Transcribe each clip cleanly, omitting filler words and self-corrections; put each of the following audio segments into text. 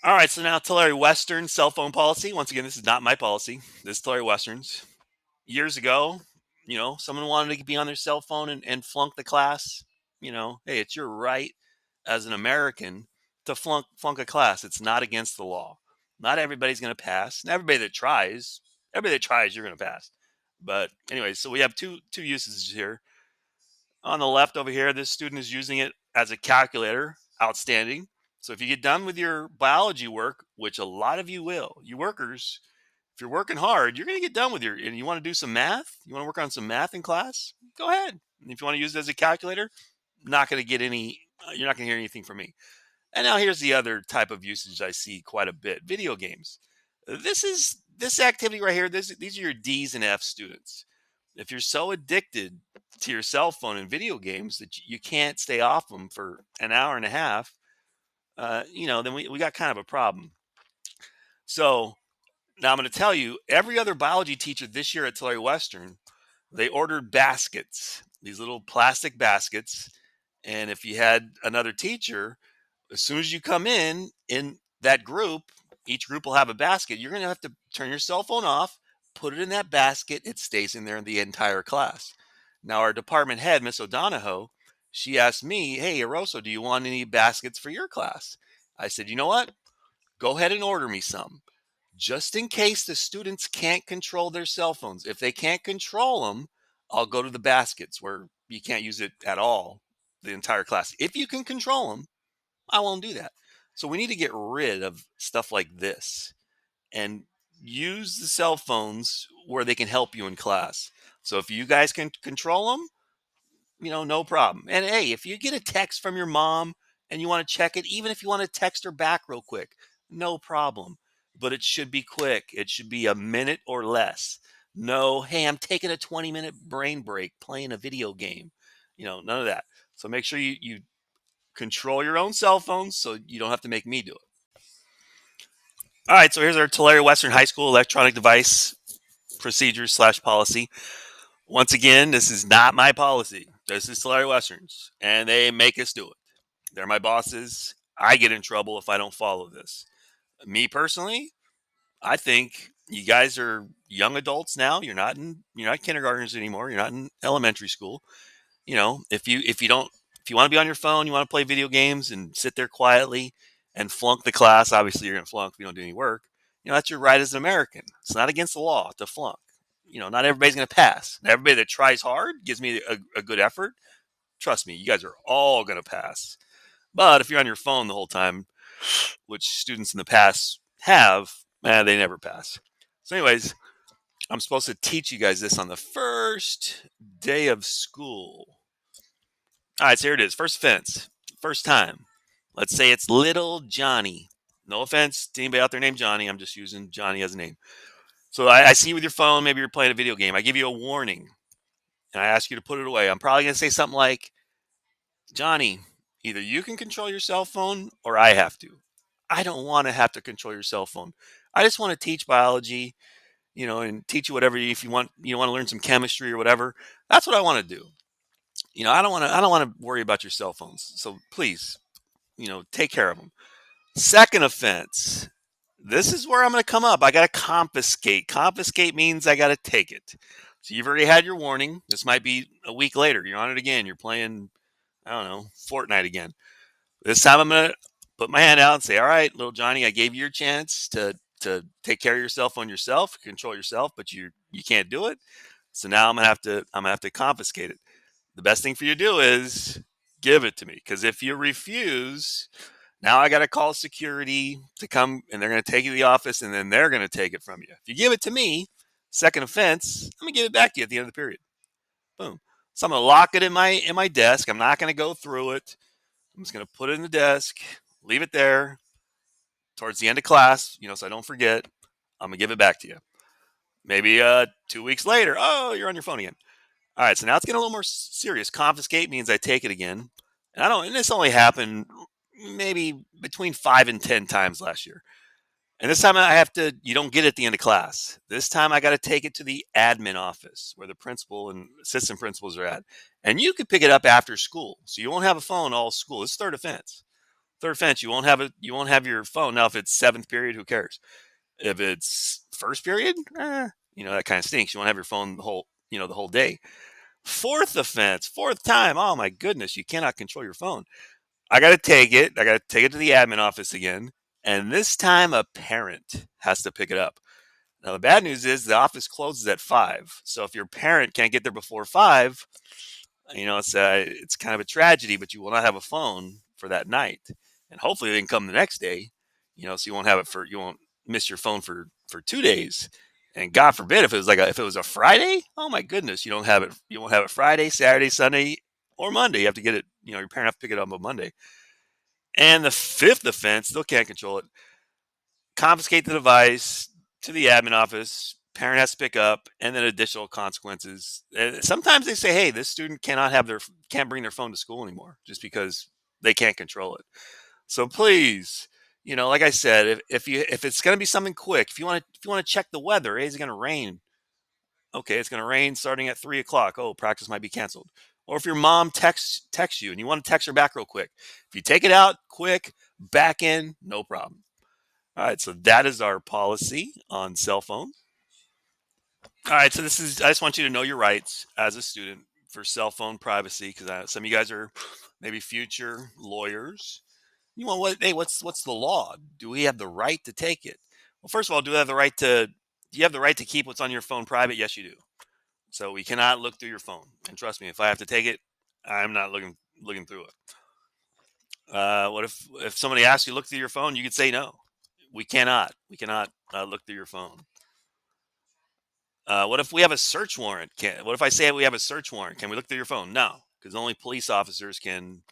All right, so now Tulare Western cell phone policy. Once again, this is not my policy. This is Tulare Western's. Years ago, someone wanted to be on their cell phone and flunk the class. Hey, it's your right as an American to flunk a class. It's not against the law. Not everybody's going to pass. And everybody that tries, you're going to pass. But anyway, so we have two usages here. On the left over here, this student is using it as a calculator. Outstanding. So if you get done with your biology work, which a lot of you will, you workers, if you're working hard, you're going to get done with and you want to do some math, you want to work on some math in class, go ahead. And if you want to use it as a calculator, not going to get you're not going to hear anything from me. And now here's the other type of usage I see quite a bit: video games. This activity right here. These are your D's and F's students. If you're so addicted to your cell phone and video games that you can't stay off them for an hour and a half, then we got kind of a problem. So now I'm going to tell you, every other biology teacher this year at Tulare Western, they ordered baskets, these little plastic baskets. And if you had another teacher, as soon as you come in that group, each group will have a basket. You're going to have to turn your cell phone off, put it in that basket. It stays in there in the entire class. Now, our department head, Miss O'Donohoe, she asked me, "Hey, Eroso, do you want any baskets for your class?" I said, "You know what? Go ahead and order me some, just in case the students can't control their cell phones. If they can't control them, I'll go to the baskets where you can't use it at all, the entire class. If you can control them, I won't do that." So we need to get rid of stuff like this and use the cell phones where they can help you in class. So if you guys can control them, no problem. And hey, if you get a text from your mom and you want to check it, even if you want to text her back real quick, no problem. But it should be quick. It should be a minute or less. No, hey, I'm taking a 20-minute brain break playing a video game. None of that. So make sure you control your own cell phones so you don't have to make me do it. All right, so here's our Tulare Western High School electronic device procedures/policy. Once again, this is not my policy. This is Tulare Western's, and they make us do it. They're my bosses. I get in trouble if I don't follow this. Me personally, I think you guys are young adults now. You're not kindergartners anymore. You're not in elementary school. If you want to be on your phone, you want to play video games and sit there quietly and flunk the class. Obviously, you're going to flunk if you don't do any work. That's your right as an American. It's not against the law to flunk. Not everybody's going to pass. Everybody that tries hard, gives me a good effort, trust me, you guys are all going to pass. But if you're on your phone the whole time, which students in the past have, they never pass. So, anyways, I'm supposed to teach you guys this on the first day of school. All right, so here it is. First offense, first time. Let's say it's little Johnny. No offense to anybody out there named Johnny. I'm just using Johnny as a name. So I see you with your phone. Maybe you're playing a video game. I give you a warning and I ask you to put it away. I'm probably going to say something like, "Johnny, either you can control your cell phone or I have to. I don't want to have to control your cell phone. I just want to teach biology, and teach you whatever. If you want to learn some chemistry or whatever, that's what I want to do. I don't want to worry about your cell phones. So please, take care of them." Second offense. This is where I'm going to come up. I got to confiscate. Confiscate means I got to take it. So you've already had your warning. This might be a week later. You're on it again. You're playing, I don't know, Fortnite again. This time I'm going to put my hand out and say, "All right, little Johnny, I gave you your chance to take care of your cell phone yourself, control yourself, but you can't do it. So now I'm gonna have to confiscate it. The best thing for you to do is give it to me, because if you refuse, now I got to call security to come, and they're going to take you to the office, and then they're going to take it from you. If you give it to me, second offense, I'm going to give it back to you at the end of the period. Boom. So I'm going to lock it in my desk. I'm not going to go through it. I'm just going to put it in the desk, leave it there towards the end of class, so I don't forget. I'm going to give it back to you. Maybe 2 weeks later, oh, you're on your phone again. All right, so now it's getting a little more serious. Confiscate means I take it again. And this only happened maybe between 5 and 10 times last year. And this time you don't get it at the end of class. This time I got to take it to the admin office where the principal and assistant principals are at. And you could pick it up after school. So you won't have a phone all school. It's third offense. Third offense, you won't have your phone. Now, if it's seventh period, who cares? If it's first period, that kind of stinks. You won't have your phone the whole day. Fourth offense, fourth time. Oh my goodness, you cannot control your phone. I got to take it. I got to take it to the admin office again. And this time a parent has to pick it up. Now, the bad news is the office closes at 5. So if your parent can't get there before 5, it's kind of a tragedy, but you will not have a phone for that night. And hopefully they can come the next day, so you won't miss your phone for 2 days. And God forbid if it was a Friday, oh my goodness, you won't have it Friday, Saturday, Sunday, or Monday. You have to get it, your parent have to pick it up on Monday. And the fifth offense, still can't control it. Confiscate the device to the admin office. Parent has to pick up, and then additional consequences. Sometimes they say, "Hey, this student can't bring their phone to school anymore just because they can't control it." So please, like I said, if it's going to be something quick, if you want to check the weather, hey, is it going to rain? Okay, it's going to rain starting at 3 o'clock. Oh, practice might be canceled. Or if your mom texts you and you want to text her back real quick, if you take it out quick, back in, no problem. All right, so that is our policy on cell phone. All right, so I just want you to know your rights as a student for cell phone privacy because some of you guys are maybe future lawyers. You want what? Hey, what's the law? Do we have the right to take it? Well, first of all, do you have the right to keep what's on your phone private? Yes, you do. So we cannot look through your phone. And trust me, if I have to take it, I'm not looking through it. What if somebody asks you to look through your phone? You could say no. We cannot. We cannot look through your phone. What if we have a search warrant? What if I say we have a search warrant? Can we look through your phone? No, because only police officers can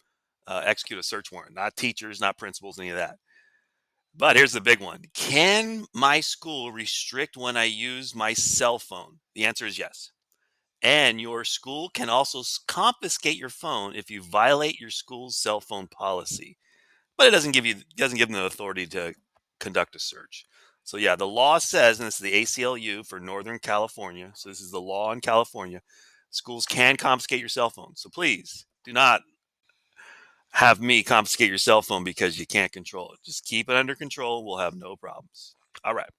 execute a search warrant, not teachers, not principals, any of that. But here's the big one. Can my school restrict when I use my cell phone? The answer is yes. And your school can also confiscate your phone if you violate your school's cell phone policy. But it doesn't give them the authority to conduct a search. So yeah, the law says, and this is the ACLU for Northern California. So this is the law in California. Schools can confiscate your cell phone. So please do not have me confiscate your cell phone because you can't control it. Just keep it under control. We'll have no problems. All right.